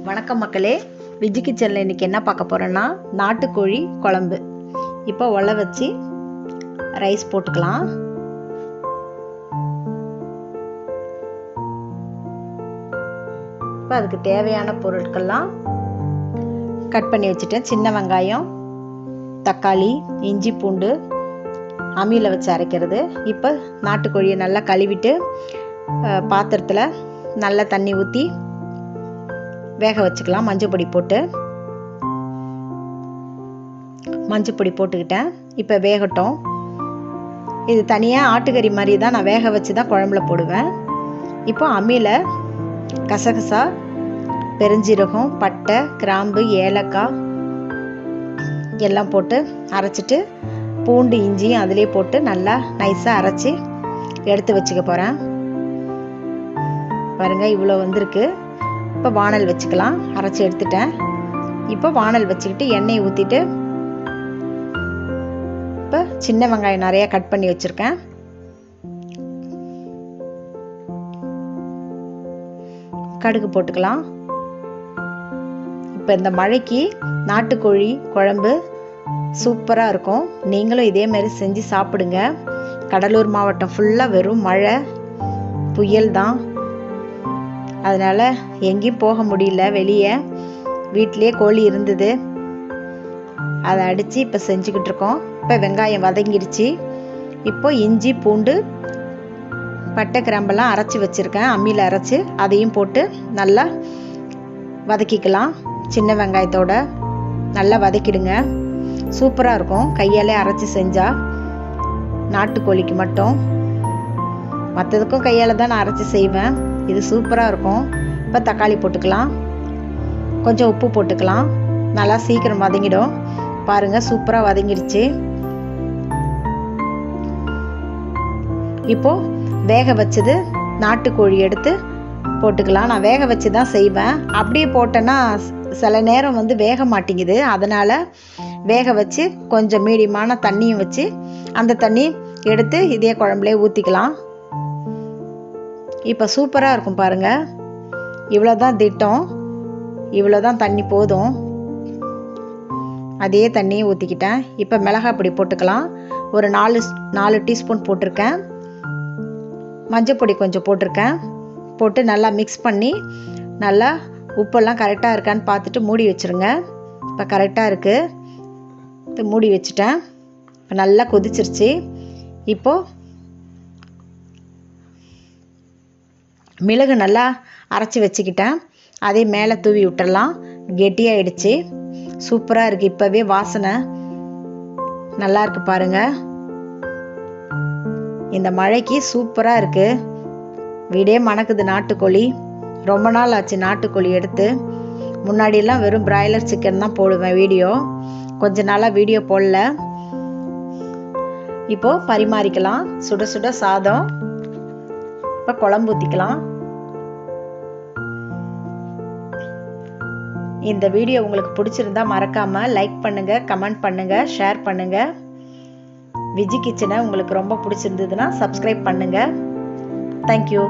வணக்கம் மக்களே, விஜி கிச்சனில் இன்றைக்கி என்ன பார்க்க போகிறேன்னா நாட்டுக்கோழி குழம்பு. இப்போ ஒலை வச்சு ரைஸ் போட்டுக்கலாம். இப்போ அதுக்கு தேவையான பொருட்கள்லாம் கட் பண்ணி வச்சுட்டேன். சின்ன வெங்காயம், தக்காளி, இஞ்சி, பூண்டு அம்மியில் வச்சு அரைக்கிறது. இப்போ நாட்டுக்கோழியை நல்லா கழுவிட்டு பாத்திரத்தில் நல்லா தண்ணி ஊற்றி வேக வச்சுக்கலாம். மஞ்சள் பொடி போட்டுக்கிட்டேன். இப்போ வேகட்டும். இது தனியாக ஆட்டுக்கறி மாதிரி தான் நான் வேக வச்சு தான் குழம்புல போடுவேன். இப்போ அம்மியில் கசகசா, பெருஞ்சீரகம், பட்டை, கிராம்பு, ஏலக்காய் எல்லாம் போட்டு அரைச்சிட்டு பூண்டு, இஞ்சியும் அதிலே போட்டு நல்லா நைஸாக அரைச்சி எடுத்து வச்சுக்க போகிறேன். பாருங்கள், இவ்வளோ வந்திருக்கு. இப்போ வானல் வச்சுக்கலாம். அரைச்சி எடுத்துட்டேன். இப்போ வானல் வச்சுக்கிட்டு எண்ணெயை ஊற்றிட்டு இப்போ சின்ன வெங்காயம் நிறையா கட் பண்ணி வச்சுருக்கேன். கடுகு போட்டுக்கலாம். இப்போ இந்த மழைக்கு நாட்டுக்கோழி குழம்பு சூப்பராக இருக்கும். நீங்களும் இதே மாதிரி செஞ்சு சாப்பிடுங்க. கடலூர் மாவட்டம் ஃபுல்லாக வெறும் மழை, புயல் தான். அதனால் எங்கேயும் போக முடியல. வெளியே வீட்டிலே கோழி இருந்தது, அதை அடித்து இப்போ செஞ்சுக்கிட்டு இருக்கோம். இப்போ வெங்காயம் வதங்கிடுச்சு. இப்போ இஞ்சி, பூண்டு, பட்டை, கிராம்பெல்லாம் அரைச்சி வச்சுருக்கேன். அம்மியில் அரைச்சி அதையும் போட்டு நல்லா வதக்கிக்கலாம். சின்ன வெங்காயத்தோட நல்லா வதக்கிடுங்க. சூப்பராக இருக்கும். கையாலே அரைச்சி செஞ்சால், நாட்டுக்கோழிக்கு மட்டும். மற்றதுக்கும் கையால் தான் நான் அரைச்சி செய்வேன். இது சூப்பராக இருக்கும். இப்போ தக்காளி போட்டுக்கலாம். கொஞ்சம் உப்பு போட்டுக்கலாம். நல்லா சீக்கிரம் வதங்கிடும். பாருங்கள், சூப்பராக வதங்கிடுச்சு. இப்போ வேக வச்சது நாட்டுக்கோழி எடுத்து போட்டுக்கலாம். நான் வேக வச்சு தான் செய்வேன். அப்படியே போட்டேன்னா சில நேரம் வேக மாட்டேங்குது. அதனால் வேக வச்சு கொஞ்சம் மீடியமான தண்ணியும் வச்சு அந்த தண்ணி எடுத்து இதே குழம்புலே ஊற்றிக்கலாம். இப்போ சூப்பராக இருக்கும் பாருங்கள். இவ்வளோ தான் திட்டம், இவ்வளோ தான் தண்ணி போதும். அதே தண்ணியை ஊற்றிக்கிட்டேன். இப்போ மிளகாய் பொடி போட்டுக்கலாம். ஒரு 4 டீஸ்பூன் போட்டிருக்கேன். மஞ்சள் பொடி கொஞ்சம் போட்டிருக்கேன். போட்டு நல்லா மிக்ஸ் பண்ணி நல்லா உப்பெல்லாம் கரெக்டாக இருக்கான்னு பார்த்துட்டு மூடி வச்சுருங்க. இப்போ கரெக்டாக இருக்குது. இப்போ மூடி வச்சுட்டேன். இப்போ நல்லா கொதிச்சிருச்சு. இப்போது மிளகு நல்லா அரைச்சி வச்சுக்கிட்டேன். அதே மேலே தூவி விட்டுடலாம். கெட்டியாகிடுச்சு. சூப்பராக இருக்குது. இப்போவே வாசனை நல்லா இருக்குது பாருங்கள். இந்த மழைக்கு சூப்பராக இருக்குது. வீடே மணக்குது. நாட்டுக்கோழி ரொம்ப நாள் ஆச்சு நாட்டுக்கோழி எடுத்து. முன்னாடியெல்லாம் வெறும் பிராய்லர் சிக்கன் தான் போடுவேன் வீடியோ. கொஞ்ச நாளாக வீடியோ போடல. இப்போது பரிமாறிக்கலாம். சுட சுட சாதம். இப்போ குழம்பு ஊற்றிக்கலாம். இந்த வீடியோ உங்களுக்கு பிடிச்சிருந்தா மறக்காமல் லைக் பண்ணுங்கள், கமெண்ட் பண்ணுங்கள், ஷேர் பண்ணுங்கள். விஜி கிச்சனை உங்களுக்கு ரொம்ப பிடிச்சிருந்ததுன்னா சப்ஸ்கிரைப் பண்ணுங்கள். தேங்க்யூ.